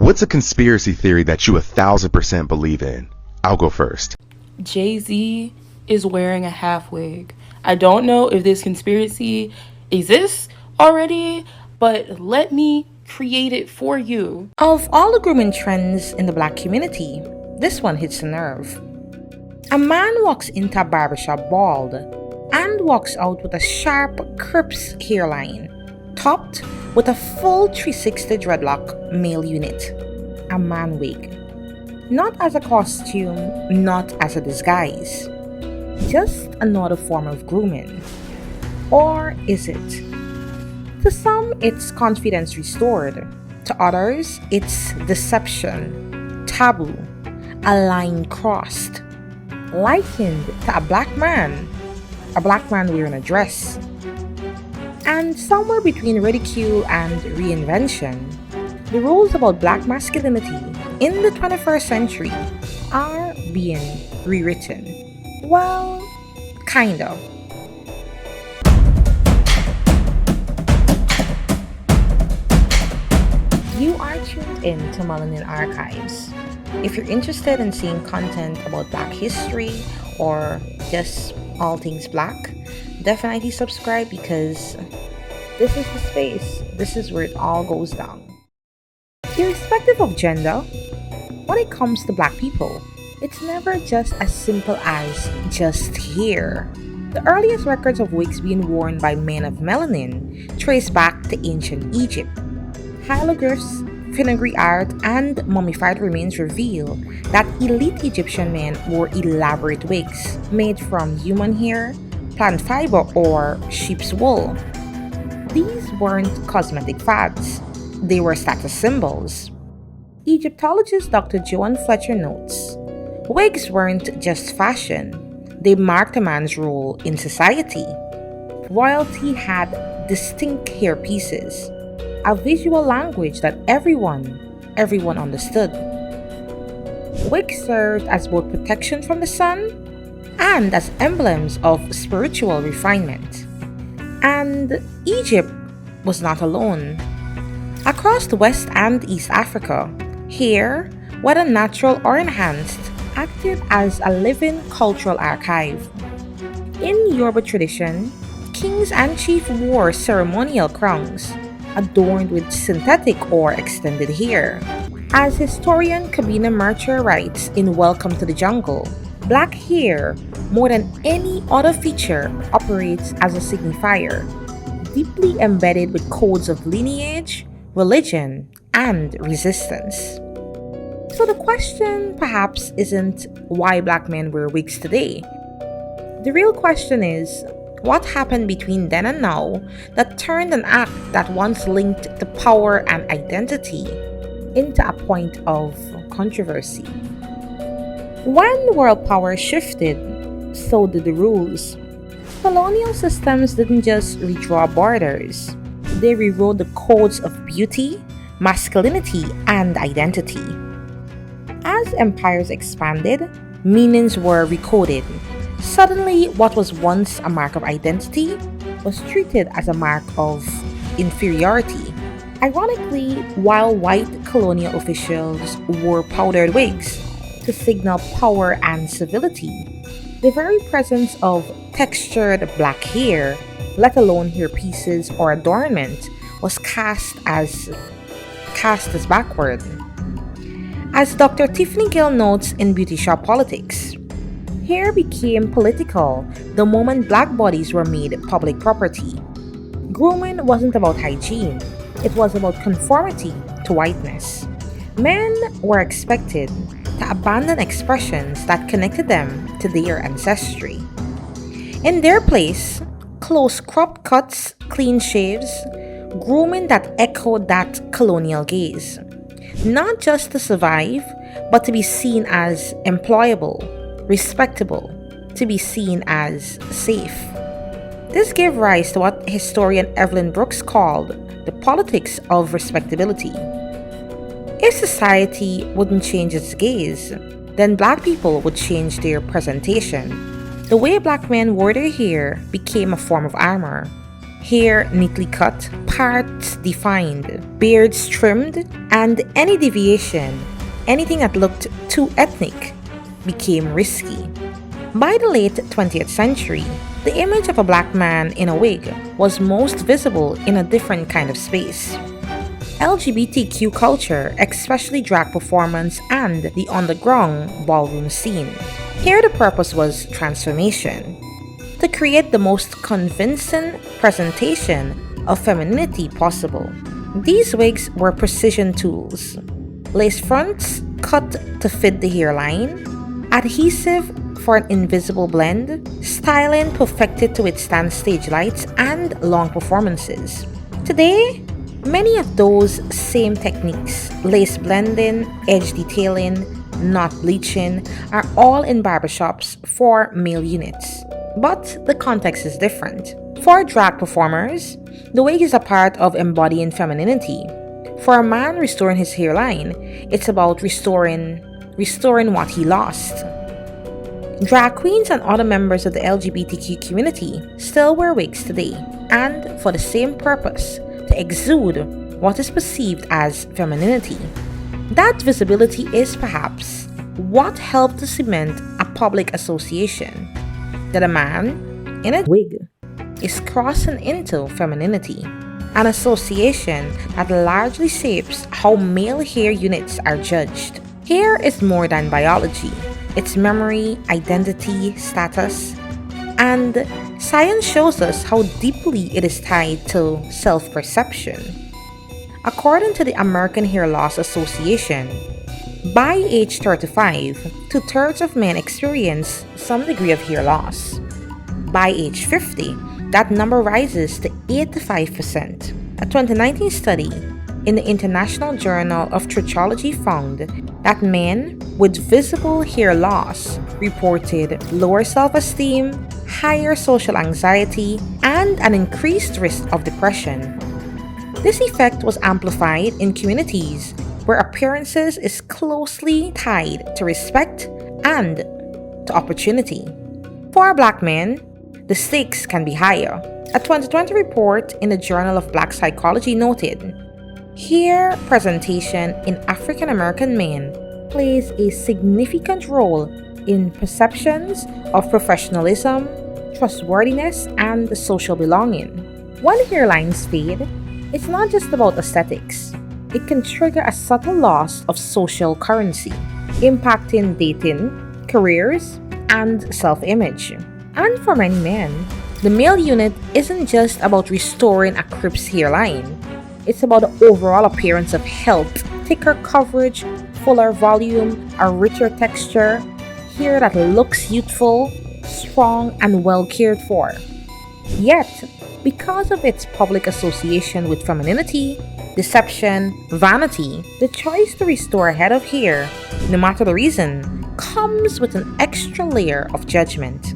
What's a conspiracy theory that you 1,000% believe in? I'll go first. Jay-Z is wearing a half wig. I don't know if this conspiracy exists already, but let me create it for you. Of all the grooming trends in the black community, this one hits a nerve. A man walks into a barbershop bald and walks out with a sharp Crips hairline, topped with a full 360 dreadlock male unit, a man wig. Not as a costume, not as a disguise, just another form of grooming. Or is it? To some, it's confidence restored. To others, it's deception, taboo, a line crossed, likened to a black man wearing a dress. And somewhere between ridicule and reinvention, the rules about black masculinity in the 21st century are being rewritten. Well, kind of. You are tuned in to Melanin Archives. If you're interested in seeing content about black history or just all things black, definitely subscribe because this is the space. This is where it all goes down. Irrespective of gender, when it comes to black people, it's never just as simple as just hair. The earliest records of wigs being worn by men of melanin trace back to ancient Egypt. Hieroglyphs, filigree art, and mummified remains reveal that elite Egyptian men wore elaborate wigs made from human hair, plant fiber, or sheep's wool. These weren't cosmetic fads, they were status symbols. Egyptologist Dr. Joan Fletcher notes, wigs weren't just fashion, they marked a man's role in society. Royalty had distinct hairpieces, a visual language that everyone understood. Wigs served as both protection from the sun and as emblems of spiritual refinement. And Egypt was not alone. Across the West and East Africa, hair, whether natural or enhanced, acted as a living cultural archive. In Yoruba tradition, kings and chiefs wore ceremonial crowns, adorned with synthetic or extended hair. As historian Kabina Mercher writes in Welcome to the Jungle, black hair, more than any other feature, operates as a signifier, deeply embedded with codes of lineage, religion, and resistance. So the question perhaps isn't why black men wear wigs today. The real question is, what happened between then and now that turned an act that once linked to power and identity into a point of controversy? When world power shifted, so did the rules. Colonial systems didn't just redraw borders, they rewrote the codes of beauty, masculinity, and identity. As empires expanded, meanings were recoded. Suddenly, what was once a mark of identity was treated as a mark of inferiority. Ironically, while white colonial officials wore powdered wigs to signal power and civility, the very presence of textured black hair, let alone hairpieces or adornment, was cast as backward. As Dr. Tiffany Gill notes in Beauty Shop Politics, hair became political the moment black bodies were made public property. Grooming wasn't about hygiene, it was about conformity to whiteness. Men were expected to abandon expressions that connected them to their ancestry. In their place, close cropped cuts, clean shaves, grooming that echoed that colonial gaze. Not just to survive, but to be seen as employable, respectable, to be seen as safe. This gave rise to what historian Evelyn Brooks called the politics of respectability. If society wouldn't change its gaze, then black people would change their presentation. The way black men wore their hair became a form of armor. Hair neatly cut, parts defined, beards trimmed, and any deviation, anything that looked too ethnic, became risky. By the late 20th century, the image of a black man in a wig was most visible in a different kind of space. LGBTQ culture, especially drag performance and the underground ballroom scene. Here the purpose was transformation, to create the most convincing presentation of femininity possible. These wigs were precision tools. Lace fronts cut to fit the hairline, adhesive for an invisible blend, styling perfected to withstand stage lights and long performances. Today, many of those same techniques, lace blending, edge detailing, knot bleaching, are all in barbershops for male units. But the context is different. For drag performers, the wig is a part of embodying femininity. For a man restoring his hairline, it's about restoring what he lost. Drag queens and other members of the LGBTQ community still wear wigs today, and for the same purpose, to exude what is perceived as femininity. That visibility is perhaps what helped to cement a public association that a man in a wig is crossing into femininity, an association that largely shapes how male hair units are judged. Hair is more than biology. It's memory, identity, status, and science shows us how deeply it is tied to self-perception. According to the American Hair Loss Association, by age 35, 2/3 of men experience some degree of hair loss. By age 50, that number rises to 85%. A 2019 study in the International Journal of Trichology found that men with visible hair loss reported lower self-esteem, higher social anxiety, and an increased risk of depression. This effect was amplified in communities where appearances is closely tied to respect and to opportunity. For black men, the stakes can be higher. A 2020 report in the Journal of Black Psychology noted, hair presentation in African American men plays a significant role in perceptions of professionalism, trustworthiness, and social belonging. When hairlines fade, it's not just about aesthetics. It can trigger a subtle loss of social currency, impacting dating, careers, and self-image. And for many men, the male unit isn't just about restoring a crisp's hairline. It's about the overall appearance of health, thicker coverage, fuller volume, a richer texture, hair that looks youthful, strong, and well cared for. Yet, because of its public association with femininity, deception, vanity, the choice to restore a head of hair, no matter the reason, comes with an extra layer of judgment.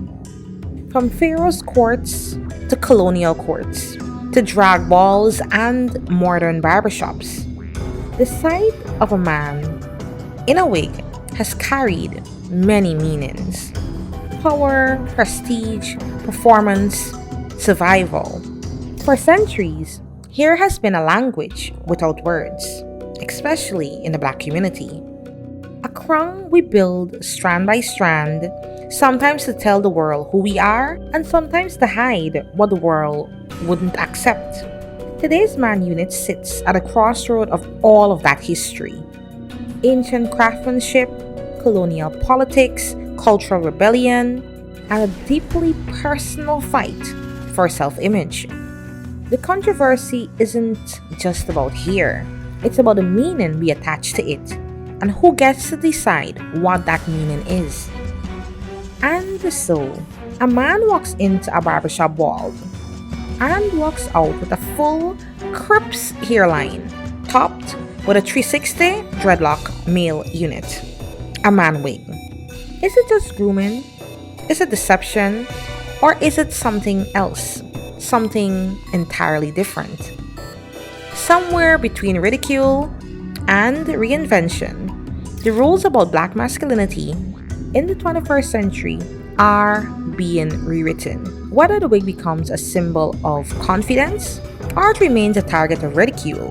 From Pharaohs courts to colonial courts, to drag balls and modern barbershops, the sight of a man in a wig has carried many meanings: power, prestige, performance, survival. For centuries, hair has been a language without words, especially in the black community. A crown we build strand by strand, sometimes to tell the world who we are, and sometimes to hide what the world wouldn't accept. Today's man unit sits at a crossroad of all of that history. Ancient craftsmanship, colonial politics, cultural rebellion, and a deeply personal fight for self-image. The controversy isn't just about hair. It's about the meaning we attach to it and who gets to decide what that meaning is. And so, a man walks into a barbershop bald and walks out with a full crisp's hairline, topped with a 360 dreadlock male unit. A man wig. Is it just grooming? Is it deception? Or is it something else? Something entirely different? Somewhere between ridicule and reinvention, the rules about black masculinity in the 21st century are being rewritten. Whether the wig becomes a symbol of confidence or it remains a target of ridicule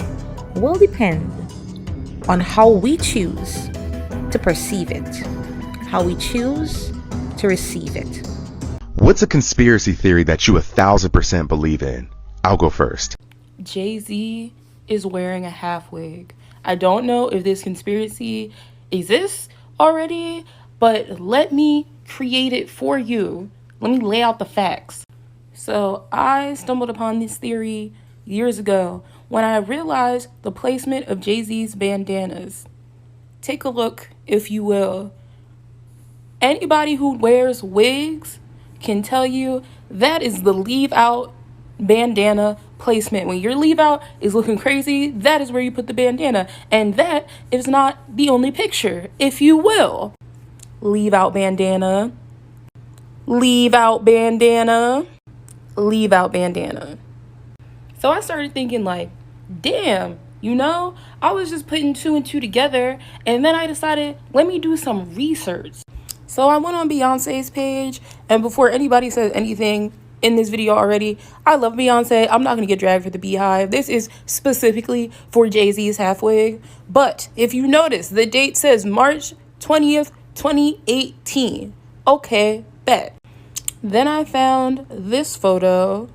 will depend on how we choose to perceive it, how we choose to receive it. What's a conspiracy theory that you 1,000% believe in? I'll go first. Jay-Z is wearing a half wig. I don't know if this conspiracy exists already, but let me create it for you. Let me lay out the facts. So I stumbled upon this theory years ago when I realized the placement of Jay-Z's bandanas. Take a look, if you will. Anybody who wears wigs can tell you that is the leave out bandana placement. When your leave out is looking crazy, that is where you put the bandana. And that is not the only picture, if you will. Leave out bandana, leave out bandana, leave out bandana. So I started thinking, like, damn, I was just putting two and two together, and then I decided, let me do some research. So I went on Beyonce's page, and before anybody says anything in this video already, I love Beyonce. I'm not going to get dragged for the beehive. This is specifically for Jay-Z's half wig. But if you notice, the date says March 20th, 2018. Okay, bet. Then I found this photo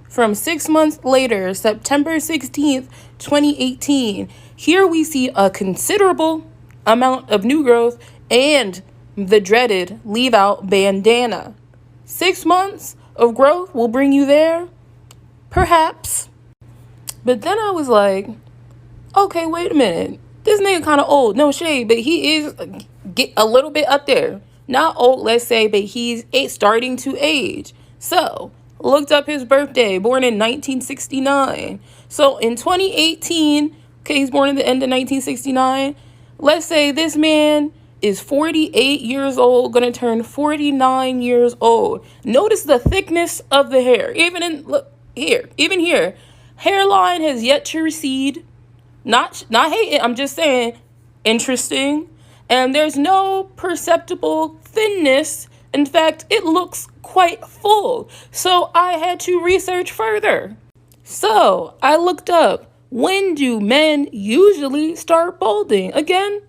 from 6 months later, September 16th, 2018. Here we see a considerable amount of new growth and the dreaded leave out bandana. 6 months of growth will bring you there? Perhaps. But then I was like, okay, wait a minute. This nigga kind of old. No shade, but he is get a little bit up there. Not old, let's say, but he's starting to age. So, looked up his birthday, born in 1969. So, in 2018, okay, he's born in the end of 1969. Let's say this man is 48 years old, gonna turn 49 years old. Notice the thickness of the hair. Even here. Hairline has yet to recede. Not hating, I'm just saying, interesting. And there's no perceptible thinness. In fact, it looks quite full. So I had to research further. So I looked up, when do men usually start balding? Again,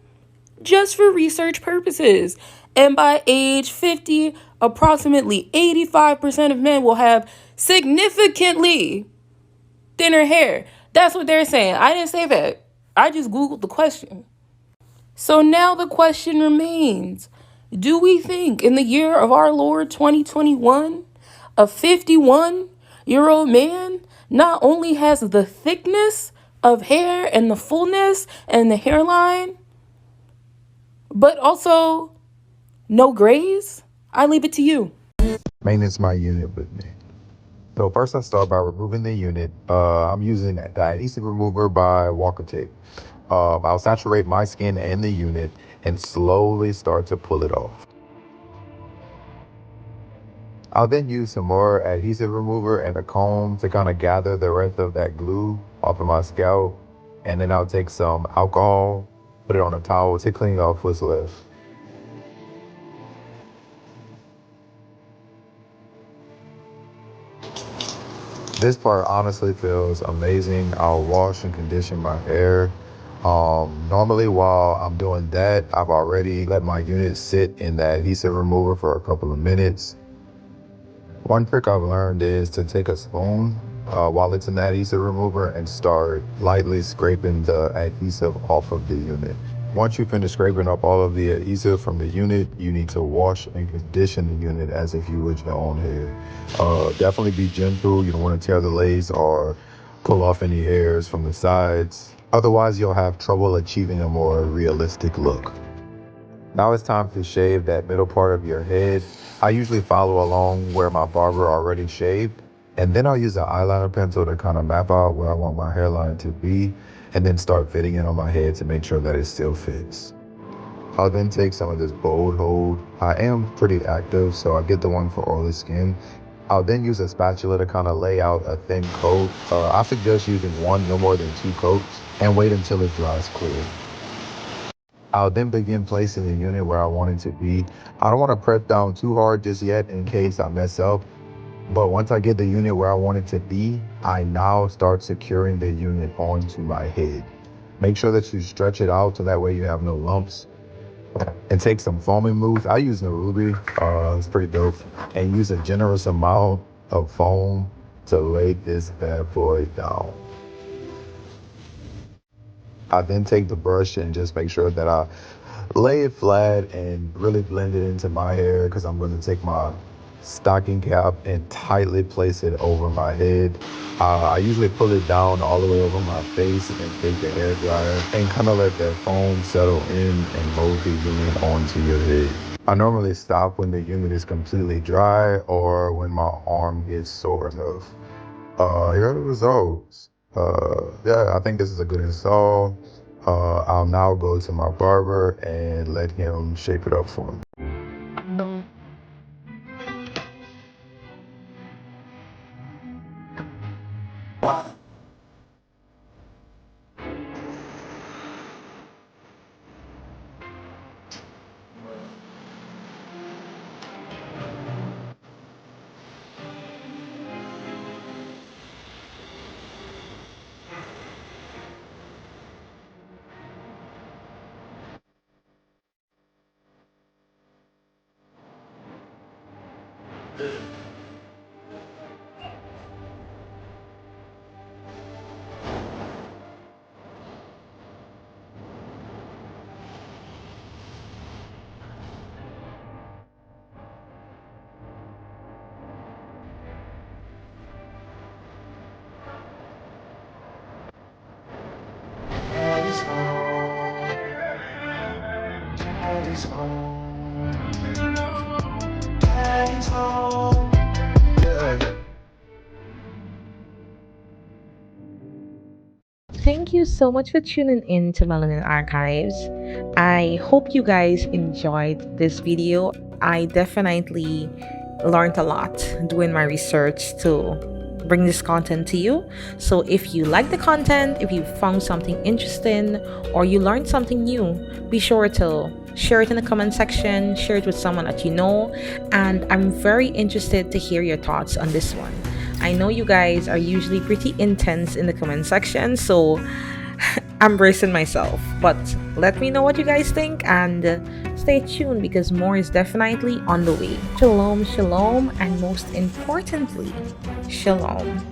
just for research purposes. And by age 50, approximately 85% of men will have significantly thinner hair. That's what they're saying. I didn't say that. I just Googled the question. So now the question remains, do we think in the year of our Lord 2021, a 51-year-old man not only has the thickness of hair and the fullness and the hairline, but also no grays? I leave it to you. Maintenance my unit with me. So first I start by removing the unit. I'm using the adhesive remover by Walker Tape. I'll saturate my skin and the unit and slowly start to pull it off. I'll then use some more adhesive remover and a comb to kind of gather the rest of that glue off of my scalp. And then I'll take some alcohol, put it on a towel to clean off what's left. This part honestly feels amazing. I'll wash and condition my hair. Normally while I'm doing that, I've already let my unit sit in the adhesive remover for a couple of minutes. One trick I've learned is to take a spoon while it's in the adhesive remover and start lightly scraping the adhesive off of the unit. Once you finish scraping up all of the adhesive from the unit, you need to wash and condition the unit as if you would your own hair. Definitely be gentle. You don't want to tear the lace or pull off any hairs from the sides. Otherwise, you'll have trouble achieving a more realistic look. Now it's time to shave that middle part of your head. I usually follow along where my barber already shaved, and then I'll use an eyeliner pencil to kind of map out where I want my hairline to be, and then start fitting it on my head to make sure that it still fits. I'll then take some of this bold hold. I am pretty active, so I get the one for oily skin. I'll then use a spatula to kind of lay out a thin coat. I suggest using one, no more than 2 coats, and wait until it dries clear. I'll then begin placing the unit where I want it to be. I don't want to press down too hard just yet in case I mess up. But once I get the unit where I want it to be, I now start securing the unit onto my head. Make sure that you stretch it out so that way you have no lumps. And take some foaming mousse. I use Narubi, it's pretty dope. And use a generous amount of foam to lay this bad boy down. I then take the brush and just make sure that I lay it flat and really blend it into my hair, because I'm going to take my stocking cap and tightly place it over my head. I usually pull it down all the way over my face and take the hair dryer and kind of let that foam settle in and mold the unit onto your head. I normally stop when the unit is completely dry or when my arm gets sore enough. Here are the results. Yeah, I think this is a good install. I'll now go to my barber and let him shape it up for me. Thank you so much for tuning in to Melanin Archives. I hope you guys enjoyed this video. I definitely learned a lot doing my research to bring this content to you. So if you like the content, if you found something interesting, or you learned something new, be sure to share it in the comment section, share it with someone that you know, and I'm very interested to hear your thoughts on this one. I know you guys are usually pretty intense in the comment section, so I'm bracing myself. But let me know what you guys think, and stay tuned because more is definitely on the way. Shalom, shalom, and most importantly, shalom.